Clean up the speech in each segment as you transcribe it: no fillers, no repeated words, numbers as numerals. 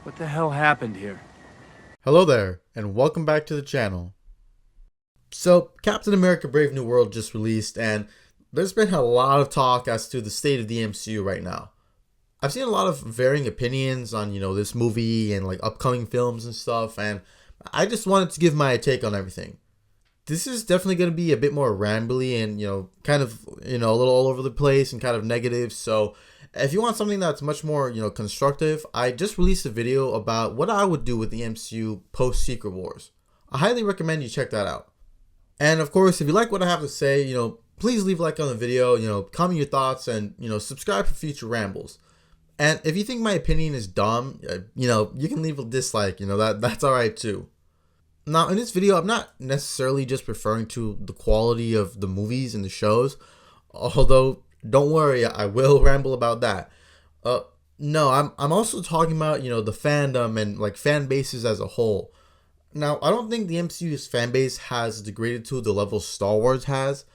What the hell happened here? Hello there, and welcome back to the channel. So, Captain America Brave New World just released, and there's been a lot of talk as to the state of the MCU right now. I've seen a lot of varying opinions on, this movie and like upcoming films and stuff, and I just wanted to give my take on everything. This is definitely going to be a bit more rambly and, kind of, a little all over the place and kind of negative. So, if you want something that's much more, constructive, I just released a video about what I would do with the MCU post Secret Wars. I highly recommend you check that out. And of course, if you like what I have to say, please leave a like on the video, comment your thoughts, and, subscribe for future rambles. And if you think my opinion is dumb, you can leave a dislike, that's alright too. Now, in this video, I'm not necessarily just referring to the quality of the movies and the shows, although don't worry, I will ramble about that. No, I'm also talking about, the fandom and like fan bases as a whole. Now, I don't think the MCU's fan base has degraded to the level Star Wars has.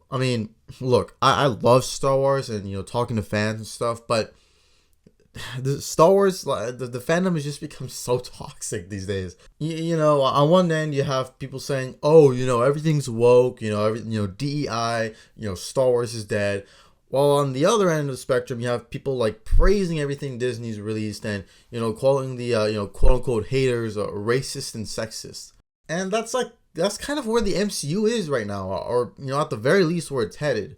I mean, look, I love Star Wars and, talking to fans and stuff, but the Star Wars, the fandom has just become so toxic these days. On one end, you have people saying, oh, everything's woke, DEI, Star Wars is dead. While on the other end of the spectrum, you have people like praising everything Disney's released and, calling the, quote unquote haters racist and sexist. And that's kind of where the MCU is right now, or, at the very least where it's headed.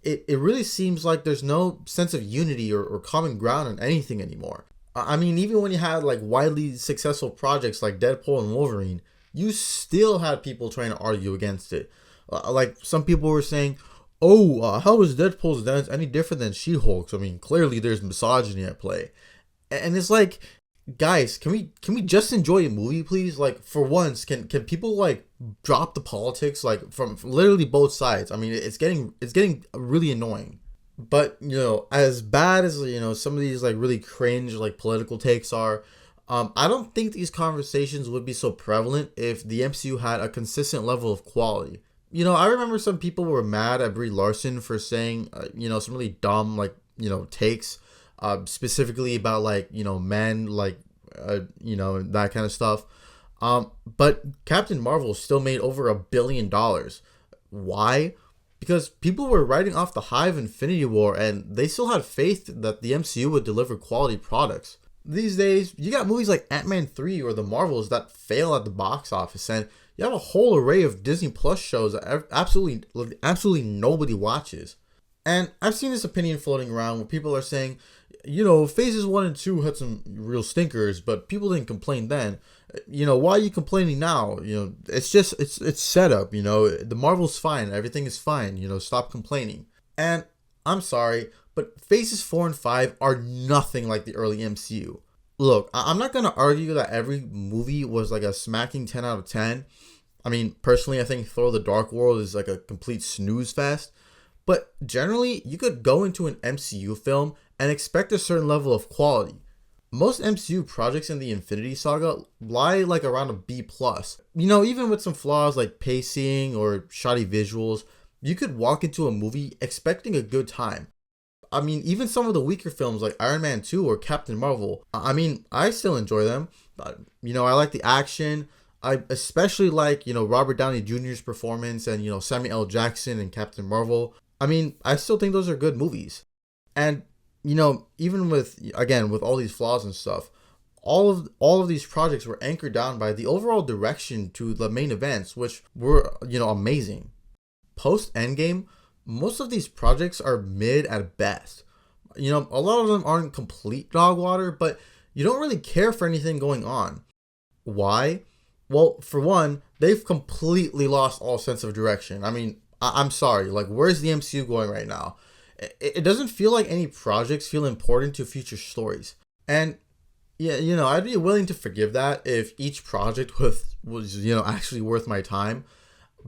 It really seems like there's no sense of unity or common ground on anything anymore. I mean, even when you had like widely successful projects like Deadpool and Wolverine, you still had people trying to argue against it. Like some people were saying, oh, how is Deadpool's dance any different than She-Hulk's? I mean, clearly there's misogyny at play. And it's like, guys, can we just enjoy a movie, please? Like, for once, can people like drop the politics like from literally both sides? I mean, it's getting really annoying. But as bad as some of these like really cringe like political takes are, I don't think these conversations would be so prevalent if the MCU had a consistent level of quality. I remember some people were mad at Brie Larson for saying, some really dumb, like, takes, specifically about, like, men, like, that kind of stuff. But Captain Marvel still made over $1 billion. Why? Because people were writing off the high of Infinity War, and they still had faith that the MCU would deliver quality products. These days, you got movies like Ant-Man 3 or The Marvels that fail at the box office, and you have a whole array of Disney Plus shows that absolutely nobody watches. And I've seen this opinion floating around where people are saying, phases 1 and 2 had some real stinkers, but people didn't complain then. Why are you complaining now? It's set up, the Marvel's fine, everything is fine, stop complaining. And I'm sorry, but phases 4 and 5 are nothing like the early MCU. Look, I'm not going to argue that every movie was like a smacking 10 out of 10. I mean, personally, I think Thor: The Dark World is like a complete snooze fest. But generally, you could go into an MCU film and expect a certain level of quality. Most MCU projects in the Infinity Saga lie like around a B+. Even with some flaws like pacing or shoddy visuals, you could walk into a movie expecting a good time. I mean, even some of the weaker films like Iron Man 2 or Captain Marvel, I mean, I still enjoy them. I like the action. I especially like, Robert Downey Jr.'s performance and, Samuel L. Jackson and Captain Marvel. I mean, I still think those are good movies. And, even with all these flaws and stuff, all of these projects were anchored down by the overall direction to the main events, which were, amazing. Post Endgame, most of these projects are mid at best. A lot of them aren't complete dog water, but you don't really care for anything going on. Why? Well, for one, they've completely lost all sense of direction. I mean, I'm sorry, like, where's the MCU going right now? It doesn't feel like any projects feel important to future stories. And yeah, I'd be willing to forgive that if each project was actually worth my time.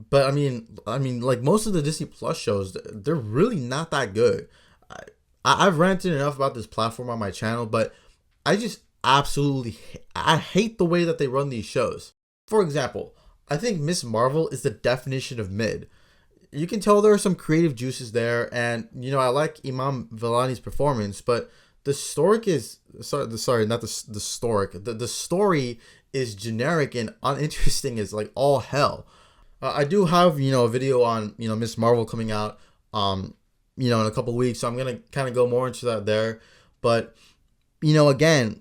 But I mean, like most of the Disney Plus shows, they're really not that good. I've ranted enough about this platform on my channel, but I just I hate the way that they run these shows. For example, I think Miss Marvel is the definition of mid. You can tell there are some creative juices there, and I like Imam Vellani's performance, but the stork is sorry, not the stork. The story is generic and uninteresting as like all hell. I do have a video on Miss Marvel coming out in a couple weeks, so I'm gonna kind of go more into that there. But again,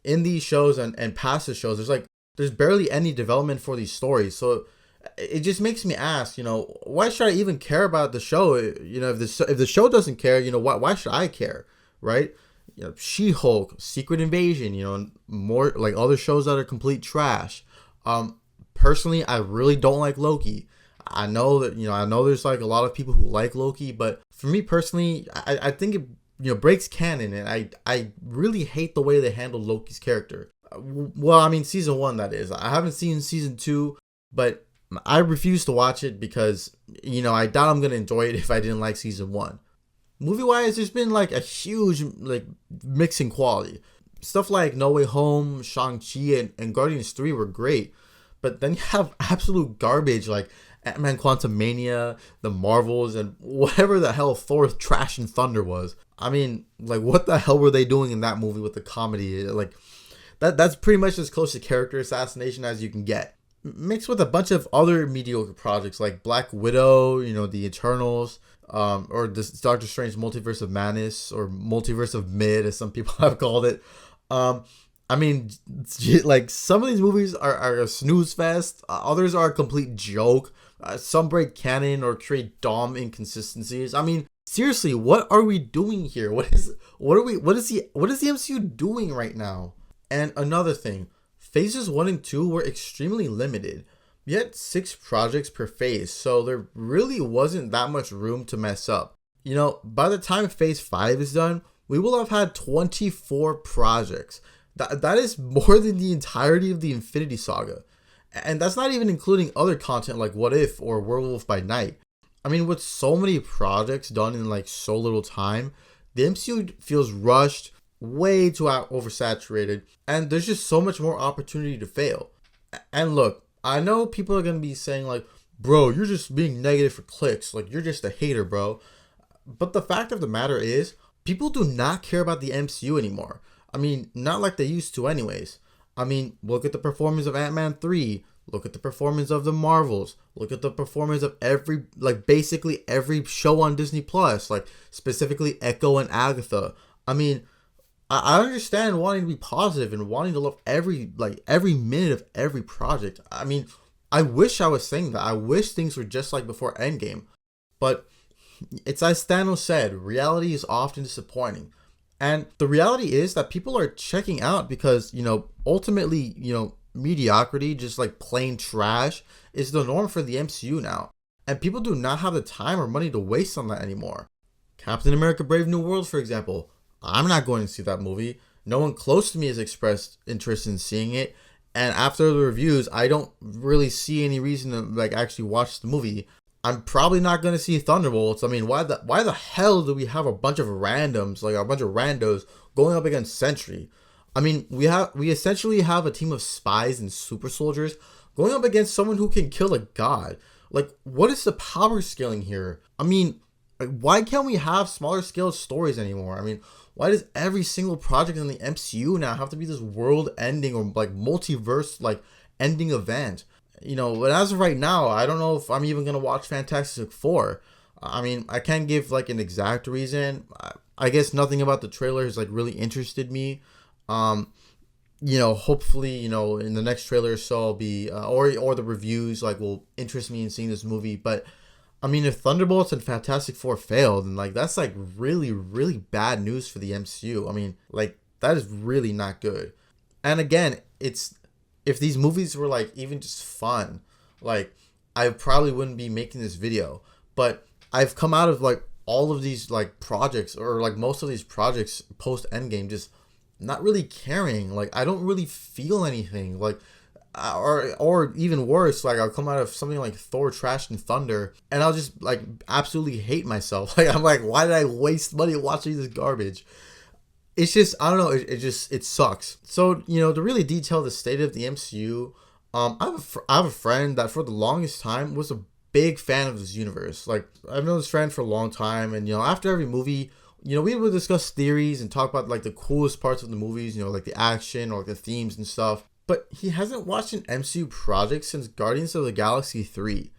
in these shows and past the shows, there's barely any development for these stories. So it just makes me ask, why should I even care about the show? If the show doesn't care, why should I care, right? She-Hulk, Secret Invasion, and more like other shows that are complete trash. Personally, I really don't like Loki. I know that I know there's like a lot of people who like Loki, but for me personally, I think it breaks canon, and I really hate the way they handled Loki's character. Well, I mean, season 1, that is. I haven't seen season 2, but I refuse to watch it because I doubt I'm gonna enjoy it if I didn't like season 1. Movie wise, there's been like a huge like mix in quality. Stuff like No Way Home, Shang-Chi, and Guardians 3 were great, but then you have absolute garbage like Ant-Man Quantumania, The Marvels, and whatever the hell Thor Trash and Thunder was. I mean, like, what the hell were they doing in that movie with the comedy? Like, that's pretty much as close to character assassination as you can get. Mixed with a bunch of other mediocre projects like Black Widow, the Eternals, or this Doctor Strange Multiverse of Madness, or Multiverse of Mid, as some people have called it. I mean, like, some of these movies are a snooze fest. Others are a complete joke. Some break canon or create dumb inconsistencies. I mean, seriously, what are we doing here? What is the MCU doing right now? And another thing, phases 1 and 2 were extremely limited. We had 6 projects per phase, so there really wasn't that much room to mess up. By the time phase 5 is done, we will have had 24 projects. That is more than the entirety of the Infinity Saga. And that's not even including other content like What If or Werewolf by Night. I mean, with so many projects done in like so little time, the MCU feels rushed, way too oversaturated, and there's just so much more opportunity to fail. And look, I know people are going to be saying like, bro, you're just being negative for clicks. Like, you're just a hater, bro. But the fact of the matter is, people do not care about the MCU anymore. I mean, not like they used to anyways. I mean, look at the performance of Ant-Man 3. Look at the performance of the Marvels. Look at the performance of basically every show on Disney Plus, like specifically Echo and Agatha. I mean, I understand wanting to be positive and wanting to love every minute of every project. I mean, I wish I was saying that. I wish things were just like before Endgame. But it's as Thanos said, reality is often disappointing. And the reality is that people are checking out because, ultimately, mediocrity, just like plain trash, is the norm for the MCU now. And people do not have the time or money to waste on that anymore. Captain America Brave New World, for example. I'm not going to see that movie. No one close to me has expressed interest in seeing it. And after the reviews, I don't really see any reason to actually watch the movie. I'm probably not going to see Thunderbolts. I mean, why the hell do we have a bunch of randoms, like a bunch of randos, going up against Sentry? I mean, we essentially have a team of spies and super soldiers going up against someone who can kill a god. Like, what is the power scaling here? I mean, why can't we have smaller scale stories anymore? I mean, why does every single project in the MCU now have to be this world ending or like multiverse ending event? But as of right now, I don't know if I'm even going to watch Fantastic Four. I mean, I can't give an exact reason. I guess nothing about the trailer has really interested me. Hopefully, in the next trailer or so I'll be, or the reviews will interest me in seeing this movie. But I mean, if Thunderbolts and Fantastic Four fail, then that's really, really bad news for the MCU. I mean, that is really not good. And again, if these movies were even just fun, I probably wouldn't be making this video. But I've come out of all of these projects, or most of these projects post Endgame, just not really caring. I don't really feel anything. Or even worse, I'll come out of something like Thor Trash and Thunder and I'll just absolutely hate myself. I'm why did I waste money watching this garbage? It's just, I don't know, it sucks. So, to really detail the state of the MCU, I have a friend that for the longest time was a big fan of this universe. I've known this friend for a long time, and after every movie, we would discuss theories and talk about like the coolest parts of the movies, like the action or like the themes and stuff. But he hasn't watched an MCU project since Guardians of the Galaxy 3.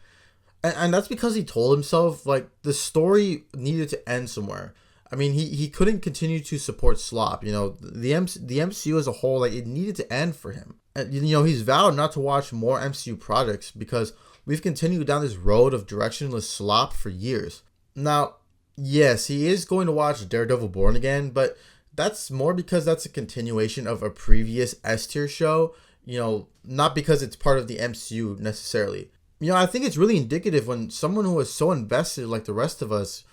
And that's because he told himself like the story needed to end somewhere. I mean, he couldn't continue to support slop. The MCU as a whole, like it needed to end for him. And, he's vowed not to watch more MCU projects because we've continued down this road of directionless slop for years. Now, yes, he is going to watch Daredevil Born Again, but that's more because that's a continuation of a previous S tier show, not because it's part of the MCU necessarily. I think it's really indicative when someone who is so invested like the rest of us,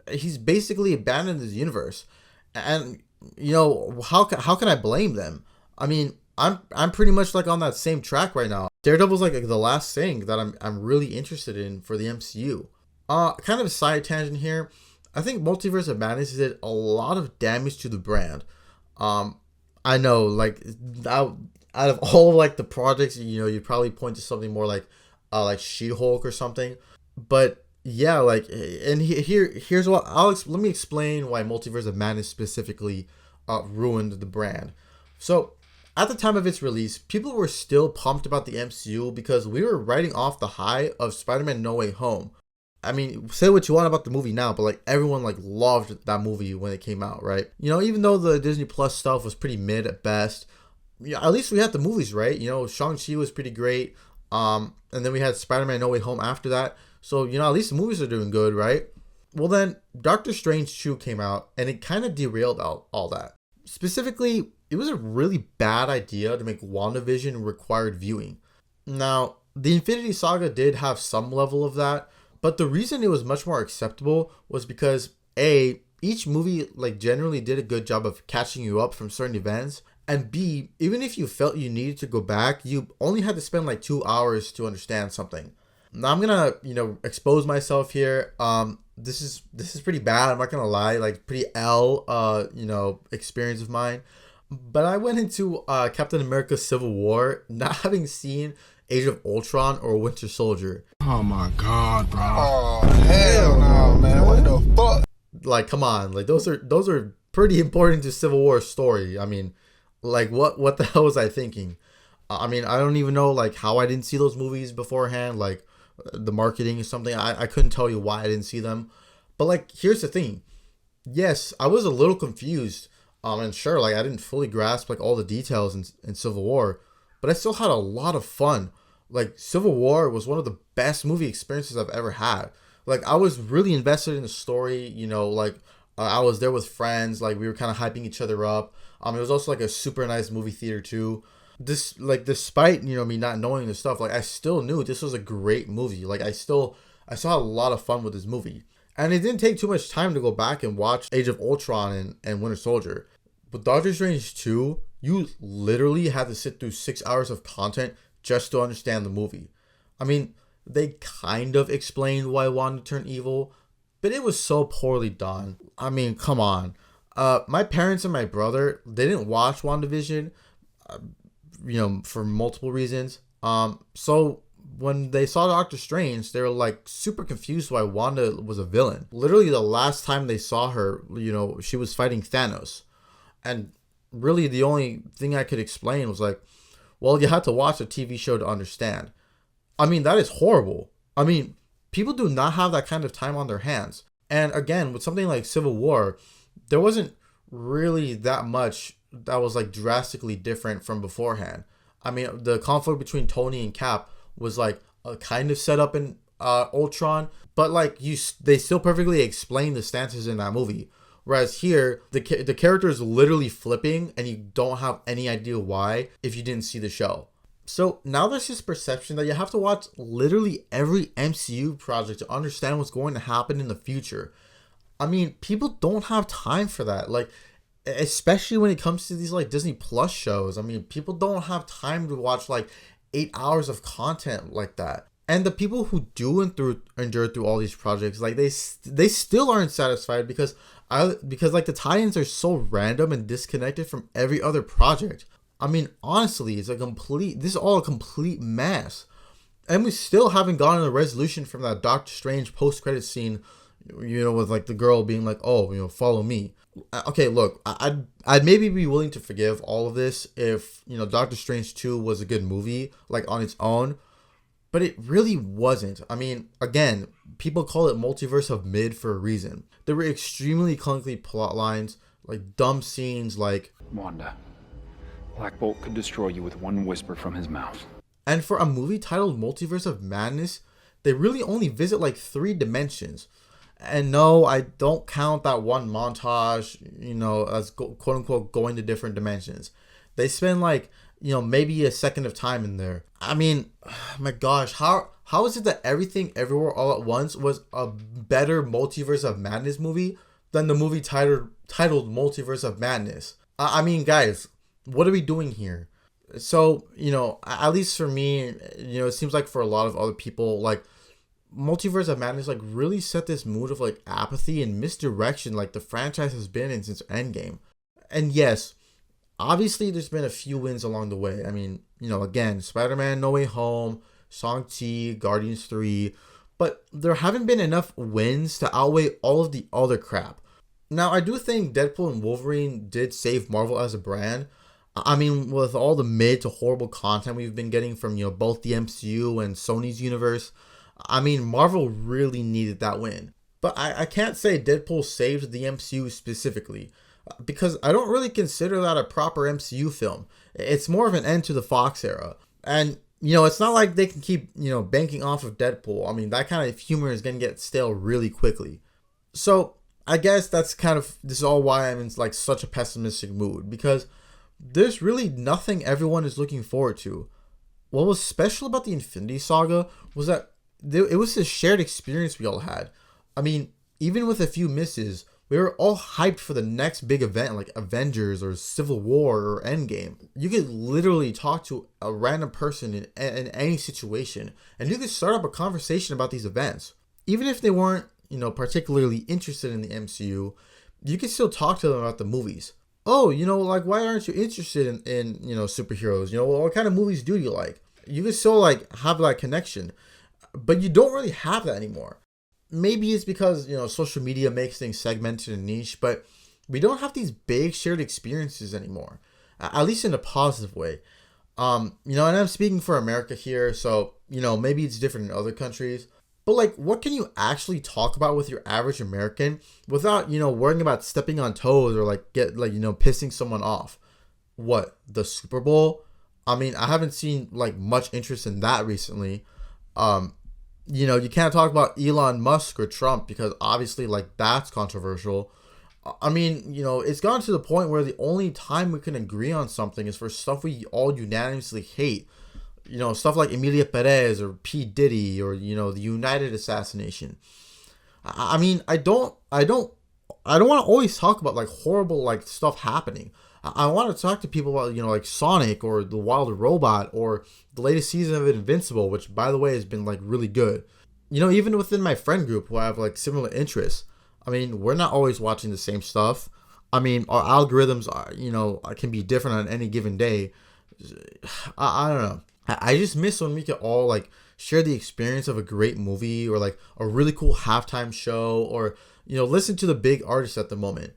he's basically abandoned his universe. And, how can I blame them? I mean, I'm pretty much like on that same track right now. Daredevil's like the last thing that I'm really interested in for the MCU. Kind of a side tangent here. I think Multiverse of Madness did a lot of damage to the brand. I know, like out of all like the projects, you'd probably point to something more like She-Hulk or something. But yeah, like, and here's what let me explain why Multiverse of Madness specifically ruined the brand. So at the time of its release, people were still pumped about the MCU because we were riding off the high of Spider-Man No Way Home. I mean, say what you want about the movie now, but like everyone like loved that movie when it came out, right? Even though the Disney Plus stuff was pretty mid at best, at least we had the movies, right? Shang-Chi was pretty great. And then we had Spider-Man No Way Home after that. So, at least the movies are doing good, right? Well, then Doctor Strange 2 came out and it kind of derailed all that. Specifically, it was a really bad idea to make WandaVision required viewing. Now, the Infinity Saga did have some level of that, but the reason it was much more acceptable was because A, each movie like generally did a good job of catching you up from certain events, and B, even if you felt you needed to go back, you only had to spend like 2 hours to understand something. Now I'm gonna, expose myself here. This is pretty bad. I'm not gonna lie, like pretty experience of mine. But I went into Captain America Civil War not having seen Age of Ultron or Winter Soldier. Oh my god, bro. Oh hell no, man. What the fuck? Like, come on. Like those are pretty important to Civil War's story. I mean, like what the hell was I thinking? I mean, I don't even know like how I didn't see those movies beforehand, like the marketing or something. I couldn't tell you why I didn't see them. But like, here's the thing. Yes, I was a little confused. And sure, like I didn't fully grasp like all the details in Civil War, but I still had a lot of fun. Like Civil War was one of the best movie experiences I've ever had. Like I was really invested in the story, I was there with friends, like we were kind of hyping each other up. It was also like a super nice movie theater too. This like despite, me not knowing this stuff, like I still knew this was a great movie. Like I saw a lot of fun with this movie. And it didn't take too much time to go back and watch Age of Ultron and Winter Soldier. But Doctor Strange 2, you literally had to sit through 6 hours of content just to understand the movie. I mean, they kind of explained why Wanda turned evil, but it was so poorly done. I mean, come on. My parents and my brother, they didn't watch WandaVision, for multiple reasons. So when they saw Doctor Strange, they were like super confused why Wanda was a villain. Literally the last time they saw her, she was fighting Thanos. And really the only thing I could explain was like, well, you had to watch a TV show to understand. I mean, that is horrible. I mean, people do not have that kind of time on their hands. And again, with something like Civil War, there wasn't really that much that was like drastically different from beforehand. I mean, the conflict between Tony and Cap was like a kind of set up in Ultron, but like they still perfectly explain the stances in that movie. Whereas here, the character is literally flipping and you don't have any idea why if you didn't see the show. So now there's this perception that you have to watch literally every MCU project to understand what's going to happen in the future. I mean, people don't have time for that. Like, especially when it comes to these like Disney Plus shows. I mean, people don't have time to watch like 8 hours of content like that. And the people who do endure through all these projects, like they still aren't satisfied because like the tie-ins are so random and disconnected from every other project. I mean, honestly, this is all a complete mess. And we still haven't gotten a resolution from that Doctor Strange post-credit scene, with like the girl being like, oh, follow me. Okay, look, I'd maybe be willing to forgive all of this if, Doctor Strange 2 was a good movie, like on its own, but it really wasn't. I mean, again, people call it Multiverse of Mid for a reason. There were extremely clunky plot lines, like dumb scenes like, Wanda, Black Bolt could destroy you with one whisper from his mouth. And for a movie titled Multiverse of Madness, they really only visit like 3 dimensions. And no, I don't count that one montage, as quote unquote going to different dimensions. They spend like, maybe a second of time in there. I mean, my gosh, how is it that Everything Everywhere All at Once was a better Multiverse of Madness movie than the movie titled Multiverse of Madness? I mean, guys, what are we doing here? So, at least for me, it seems like for a lot of other people, like, Multiverse of Madness like really set this mood of like apathy and misdirection like the franchise has been in since Endgame. And yes, obviously there's been a few wins along the way. I mean, again, Spider-Man No Way Home, Shang-Chi, Guardians 3, but there haven't been enough wins to outweigh all of the other crap. Now, I do think Deadpool and Wolverine did save Marvel as a brand. I mean, with all the mid to horrible content we've been getting from, both the MCU and Sony's universe, I mean, Marvel really needed that win. But I can't say Deadpool saved the MCU specifically, because I don't really consider that a proper MCU film. It's more of an end to the Fox era. And, it's not like they can keep, banking off of Deadpool. I mean, that kind of humor is going to get stale really quickly. So, I guess this is all why I'm in like such a pessimistic mood, because there's really nothing everyone is looking forward to. What was special about the Infinity Saga was that it was a shared experience we all had. I mean, even with a few misses, we were all hyped for the next big event like Avengers or Civil War or Endgame. You could literally talk to a random person in any situation, and you could start up a conversation about these events. Even if they weren't, particularly interested in the MCU, you could still talk to them about the movies. Oh, like, why aren't you interested in superheroes? What kind of movies do you like? You could still like have that connection. But you don't really have that anymore. Maybe it's because, social media makes things segmented and niche, but we don't have these big shared experiences anymore, at least in a positive way. And I'm speaking for America here, so, maybe it's different in other countries. But, like, what can you actually talk about with your average American without, worrying about stepping on toes or, pissing someone off? What, the Super Bowl? I mean, I haven't seen, much interest in that recently. You can't talk about Elon Musk or Trump because obviously that's controversial. I mean, it's gotten to the point where the only time we can agree on something is for stuff we all unanimously hate. Stuff like Emilia Perez or P. Diddy or, the United assassination. I mean, I don't want to always talk about horrible stuff happening. I want to talk to people about, Sonic or The Wild Robot or the latest season of Invincible, which, by the way, has been, really good. Even within my friend group who have, similar interests. I mean, we're not always watching the same stuff. I mean, our algorithms are, can be different on any given day. I don't know. I just miss when we could all, share the experience of a great movie or, a really cool halftime show or, listen to the big artists at the moment.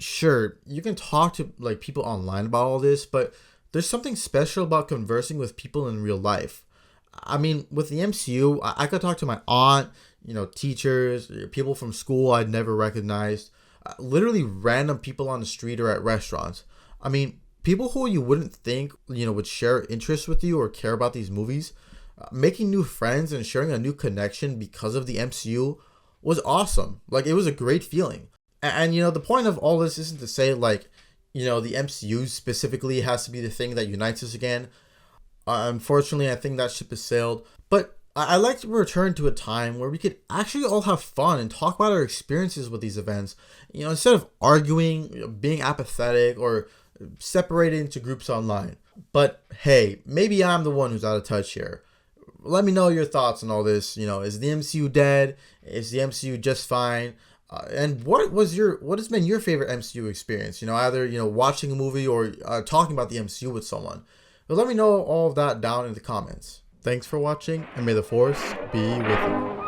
Sure, you can talk to people online about all this, but there's something special about conversing with people in real life. I mean, with the MCU, I could talk to my aunt, teachers, people from school I'd never recognized, literally random people on the street or at restaurants. I mean, people who you wouldn't think, would share interests with you or care about these movies. Making new friends and sharing a new connection because of the MCU was awesome. It was a great feeling. And, the point of all this isn't to say, the MCU specifically has to be the thing that unites us again. Unfortunately, I think that ship has sailed. But I'd like to return to a time where we could actually all have fun and talk about our experiences with these events. Instead of arguing, being apathetic, or separated into groups online. But, hey, maybe I'm the one who's out of touch here. Let me know your thoughts on all this. Is the MCU dead? Is the MCU just fine? And what has been your favorite MCU experience? Either, watching a movie or talking about the MCU with someone. But let me know all of that down in the comments. Thanks for watching, and may the Force be with you.